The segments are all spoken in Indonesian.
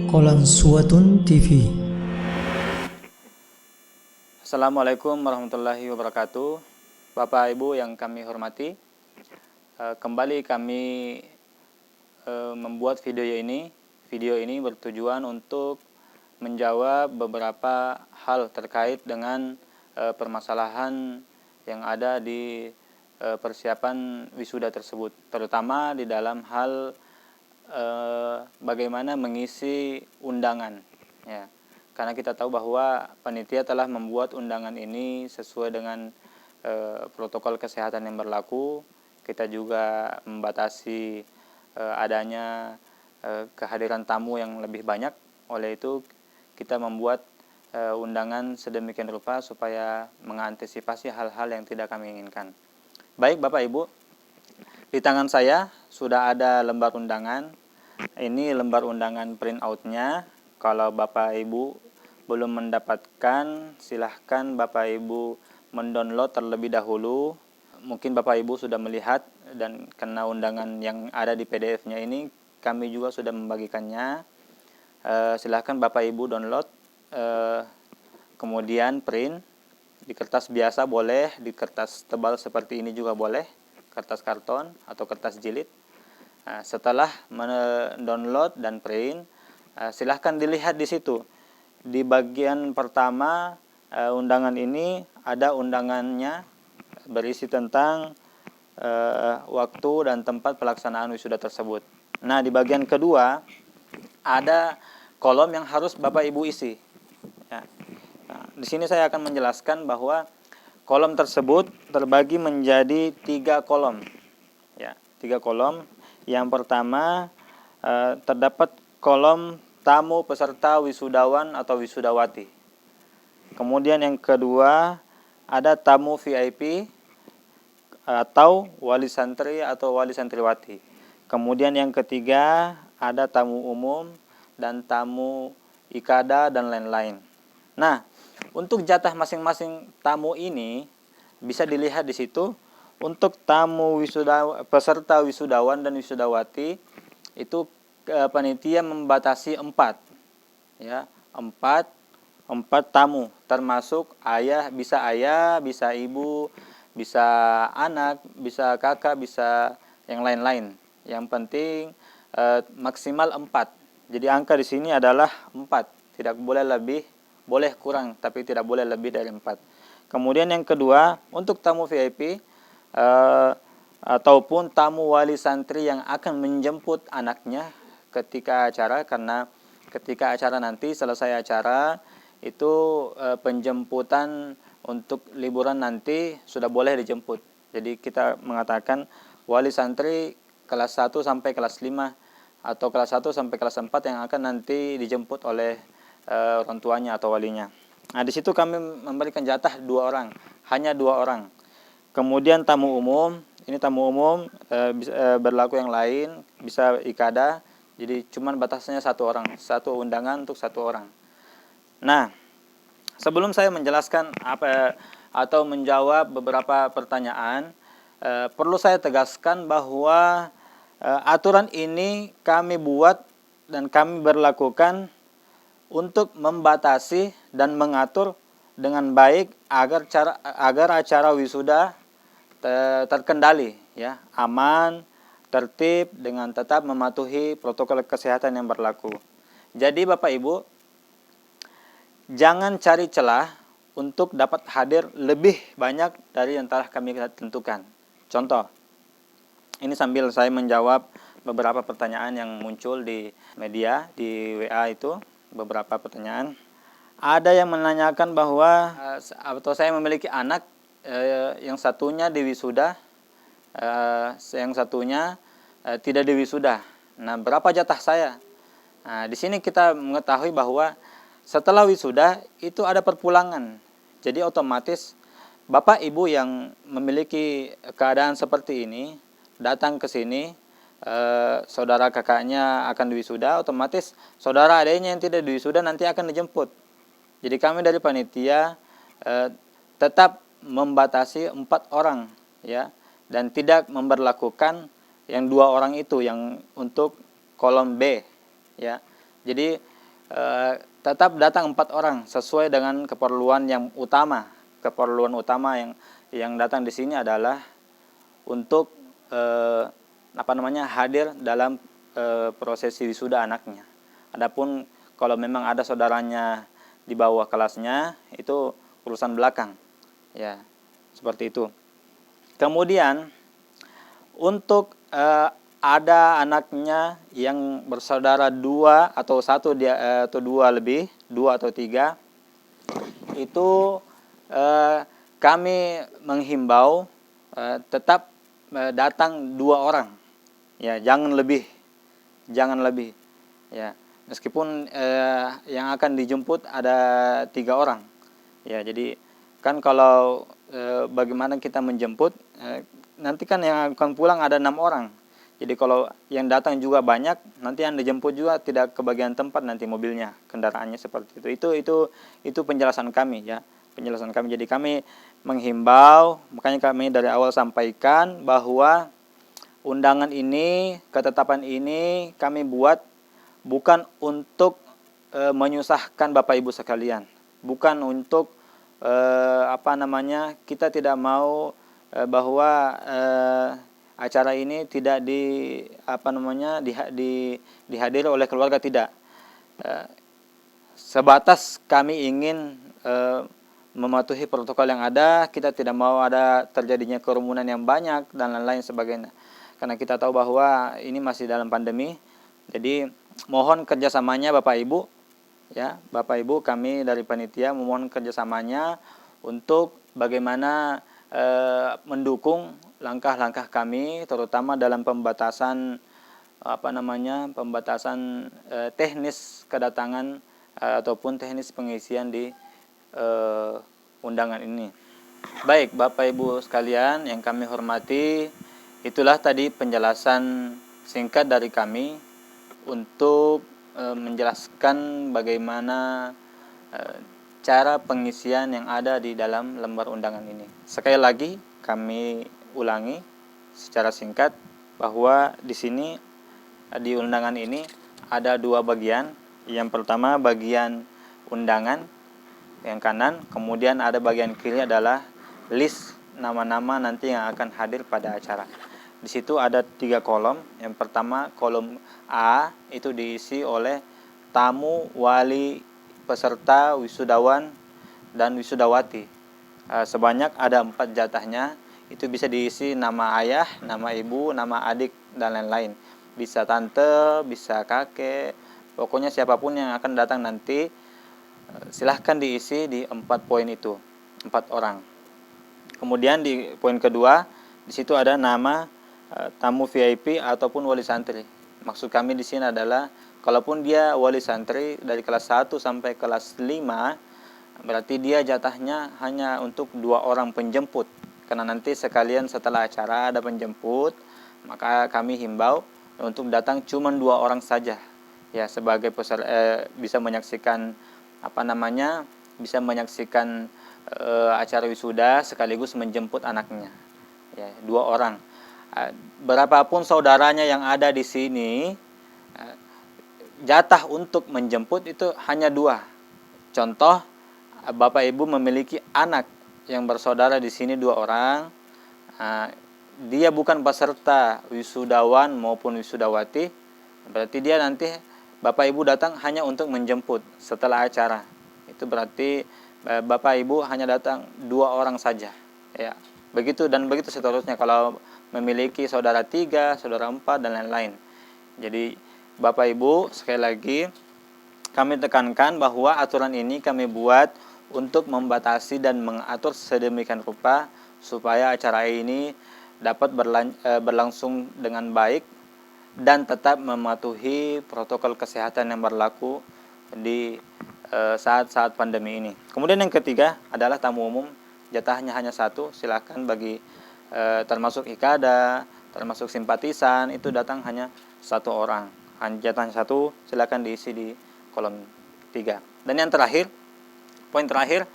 Qalansuwatun TV. Assalamualaikum warahmatullahi wabarakatuh. Bapak Ibu yang kami hormati, kembali kami membuat video ini. Video ini bertujuan untuk menjawab beberapa hal terkait dengan permasalahan yang ada di persiapan wisuda tersebut, terutama di dalam hal bagaimana mengisi undangan, ya. Karena kita tahu bahwa panitia telah membuat undangan ini sesuai dengan protokol kesehatan yang berlaku. Kita juga membatasi adanya kehadiran tamu yang lebih banyak. Oleh itu kita membuat undangan sedemikian rupa supaya mengantisipasi hal-hal yang tidak kami inginkan. Baik Bapak Ibu, di tangan saya sudah ada lembar undangan. Ini lembar undangan print out-nya. Kalau Bapak Ibu belum mendapatkan, silahkan Bapak Ibu mendownload terlebih dahulu. Mungkin Bapak Ibu sudah melihat, dan karena undangan yang ada di PDF-nya ini kami juga sudah membagikannya. Silahkan Bapak Ibu download, kemudian print di kertas biasa boleh, di kertas tebal seperti ini juga boleh, kertas karton atau kertas jilid. Setelah mendownload dan print, silahkan dilihat di situ. Di bagian pertama undangan ini ada undangannya berisi tentang waktu dan tempat pelaksanaan wisuda tersebut. Nah, di bagian kedua ada kolom yang harus Bapak Ibu isi. Ya. Nah, di sini saya akan menjelaskan bahwa kolom tersebut terbagi menjadi 3 kolom. Ya, 3 kolom. Yang pertama terdapat kolom tamu peserta wisudawan atau wisudawati. Kemudian yang kedua ada tamu VIP atau wali santri atau wali santriwati. Kemudian yang ketiga ada tamu umum dan tamu ikada dan lain-lain. Nah, untuk jatah masing-masing tamu ini bisa dilihat di situ. Untuk tamu peserta wisudawan dan wisudawati itu panitia membatasi 4, ya, 4 tamu, termasuk ayah, bisa ibu, bisa anak, bisa kakak, bisa yang lain-lain. Yang penting maksimal 4. Jadi angka di sini adalah 4. Tidak boleh lebih, boleh kurang, tapi tidak boleh lebih dari 4. Kemudian yang kedua, untuk tamu VIP ataupun tamu wali santri yang akan menjemput anaknya ketika acara, karena ketika acara nanti, selesai acara itu penjemputan untuk liburan nanti sudah boleh dijemput. Jadi kita mengatakan wali santri kelas 1 sampai kelas 5 atau kelas 1 sampai kelas 4 yang akan nanti dijemput oleh orang tuanya atau walinya. Nah, di situ kami memberikan jatah 2 orang, hanya 2 orang. Kemudian tamu umum, ini tamu umum berlaku yang lain, bisa ikada, jadi cuman batasnya 1 orang, 1 undangan untuk 1 orang. Nah, sebelum saya menjelaskan atau menjawab beberapa pertanyaan, perlu saya tegaskan bahwa aturan ini kami buat dan kami berlakukan untuk membatasi dan mengatur dengan baik agar acara wisuda terkendali, ya, aman, tertib, dengan tetap mematuhi protokol kesehatan yang berlaku. Jadi Bapak Ibu, jangan cari celah untuk dapat hadir lebih banyak dari yang telah kami tentukan. Contoh, ini sambil saya menjawab beberapa pertanyaan yang muncul di media, di WA itu, beberapa pertanyaan. Ada yang menanyakan bahwa atau saya memiliki anak, yang satunya di wisuda, yang satunya tidak di wisuda. Nah, berapa jatah saya? Nah, di sini kita mengetahui bahwa setelah wisuda itu ada perpulangan. Jadi otomatis Bapak Ibu yang memiliki keadaan seperti ini datang ke sini, saudara kakaknya akan diwisuda, otomatis saudara adiknya yang tidak diwisuda nanti akan dijemput. Jadi kami dari panitia tetap membatasi 4 orang, ya, dan tidak memberlakukan yang 2 orang itu yang untuk kolom B, ya. Jadi tetap datang 4 orang sesuai dengan keperluan yang utama. Keperluan utama yang datang di sini adalah untuk hadir dalam prosesi wisuda anaknya. Adapun kalau memang ada saudaranya di bawah kelasnya, itu urusan belakang. Ya, seperti itu. Kemudian untuk ada anaknya yang bersaudara 2 atau 1 atau 2 lebih, 2 atau 3, itu kami menghimbau tetap datang 2 orang. Ya, jangan lebih. Ya, meskipun yang akan dijemput ada 3 orang. Ya, jadi kan kalau bagaimana kita menjemput, nanti kan yang akan pulang ada 6 orang. Jadi kalau yang datang juga banyak, nanti yang dijemput juga tidak kebagian tempat nanti mobilnya, kendaraannya seperti itu. Itu penjelasan kami ya. Penjelasan kami. Jadi kami menghimbau, makanya kami dari awal sampaikan bahwa undangan ini, ketetapan ini kami buat bukan untuk menyusahkan Bapak Ibu sekalian. Bukan untuk kita tidak mau bahwa acara ini tidak dihadiri oleh keluarga, tidak. Sebatas kami ingin mematuhi protokol yang ada, kita tidak mau ada terjadinya kerumunan yang banyak dan lain-lain sebagainya. Karena kita tahu bahwa ini masih dalam pandemi. Jadi mohon kerjasamanya Bapak Ibu, ya Bapak Ibu, kami dari panitia memohon kerjasamanya untuk bagaimana mendukung langkah-langkah kami, terutama dalam pembatasan teknis kedatangan ataupun teknis pengisian di undangan ini. Baik Bapak Ibu sekalian yang kami hormati, itulah tadi penjelasan singkat dari kami untuk menjelaskan bagaimana cara pengisian yang ada di dalam lembar undangan ini. Sekali lagi kami ulangi secara singkat bahwa di sini di undangan ini ada 2 bagian. Yang pertama bagian undangan yang kanan, kemudian ada bagian kiri adalah list nama-nama nanti yang akan hadir pada acara. Di situ ada 3 kolom. Yang pertama kolom A itu diisi oleh tamu, wali, peserta, wisudawan, dan wisudawati. Sebanyak ada 4 jatahnya. Itu bisa diisi nama ayah, nama ibu, nama adik, dan lain-lain. Bisa tante, bisa kakek, pokoknya siapapun yang akan datang nanti, silahkan diisi di 4 poin itu, 4 orang. Kemudian di poin kedua, di situ ada nama tamu VIP ataupun wali santri. Maksud kami di sini adalah kalaupun dia wali santri dari kelas 1 sampai kelas 5, berarti dia jatahnya hanya untuk 2 orang penjemput. Karena nanti sekalian setelah acara ada penjemput, maka kami himbau untuk datang cuma 2 orang saja. Ya, sebagai bisa menyaksikan acara wisuda sekaligus menjemput anaknya. Ya, 2 orang. Berapapun saudaranya yang ada di sini, jatah untuk menjemput itu hanya 2. Contoh, Bapak Ibu memiliki anak yang bersaudara di sini 2 orang, dia bukan peserta wisudawan maupun wisudawati, berarti dia nanti Bapak Ibu datang hanya untuk menjemput setelah acara. Itu berarti Bapak Ibu hanya datang 2 orang saja. Ya, begitu dan begitu seterusnya kalau memiliki saudara 3, saudara 4 dan lain-lain. Jadi Bapak Ibu, sekali lagi kami tekankan bahwa aturan ini kami buat untuk membatasi dan mengatur sedemikian rupa supaya acara ini dapat berlangsung dengan baik dan tetap mematuhi protokol kesehatan yang berlaku di saat-saat pandemi ini. Kemudian yang ketiga adalah tamu umum, jatahnya hanya 1, silakan bagi termasuk ikada, termasuk simpatisan, itu datang hanya 1 orang. Jatahnya 1, silakan diisi di kolom 3. Dan yang terakhir, poin terakhir,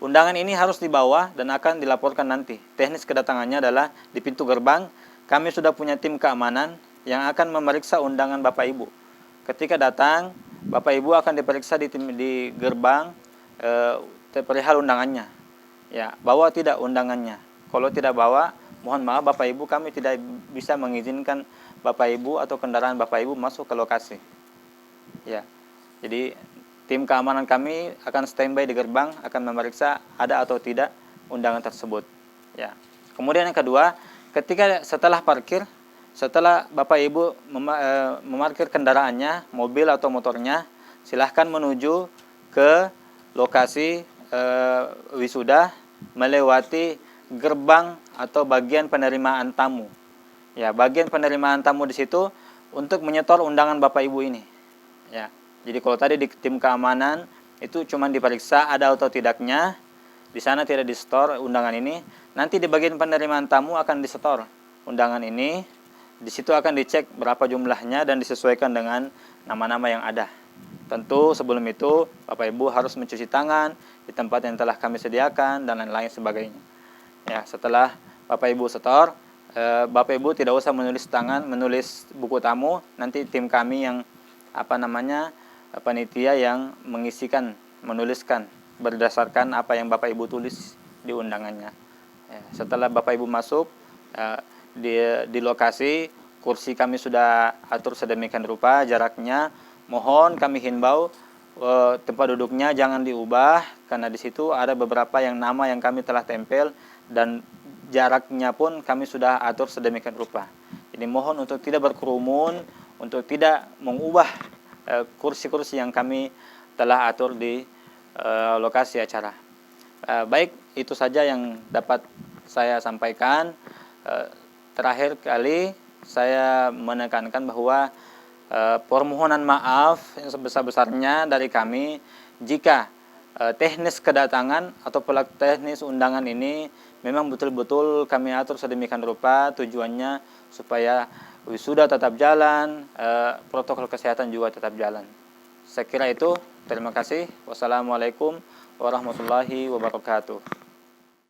undangan ini harus dibawa dan akan dilaporkan nanti. Teknis kedatangannya adalah di pintu gerbang. Kami sudah punya tim keamanan yang akan memeriksa undangan Bapak Ibu. Ketika datang, Bapak Ibu akan diperiksa di gerbang perihal undangannya. Ya, bawa tidak undangannya. Kalau tidak bawa, mohon maaf Bapak Ibu, kami tidak bisa mengizinkan Bapak Ibu atau kendaraan Bapak Ibu masuk ke lokasi. Ya. Jadi tim keamanan kami akan standby di gerbang, akan memeriksa ada atau tidak undangan tersebut. Ya. Kemudian yang kedua, setelah parkir, setelah Bapak Ibu memarkir kendaraannya, mobil atau motornya, silahkan menuju ke lokasi wisuda melewati gerbang atau bagian penerimaan tamu. Ya, bagian penerimaan tamu di situ untuk menyetor undangan Bapak Ibu ini. Ya. Jadi kalau tadi di tim keamanan itu cuma diperiksa ada atau tidaknya, di sana tidak disetor undangan ini. Nanti di bagian penerimaan tamu akan disetor undangan ini. Di situ akan dicek berapa jumlahnya dan disesuaikan dengan nama-nama yang ada. Tentu sebelum itu Bapak Ibu harus mencuci tangan di tempat yang telah kami sediakan dan lain-lain sebagainya. Ya, setelah Bapak Ibu setor, Bapak Ibu tidak usah menulis buku tamu. Nanti tim kami yang panitia yang menuliskan berdasarkan apa yang Bapak Ibu tulis di undangannya. Ya, setelah Bapak Ibu masuk di lokasi, kursi kami sudah atur sedemikian rupa jaraknya. Mohon kami himbau tempat duduknya jangan diubah karena di situ ada beberapa nama yang kami telah tempel dan jaraknya pun kami sudah atur sedemikian rupa. Jadi mohon untuk tidak berkerumun, untuk tidak mengubah kursi-kursi yang kami telah atur di lokasi acara. Baik, itu saja yang dapat saya sampaikan. Terakhir kali saya menekankan bahwa permohonan maaf yang sebesar-besarnya dari kami jika teknis kedatangan atau teknis undangan ini memang betul-betul kami atur sedemikian rupa, tujuannya supaya wisuda tetap jalan, protokol kesehatan juga tetap jalan. Saya kira itu. Terima kasih. Wassalamualaikum warahmatullahi wabarakatuh.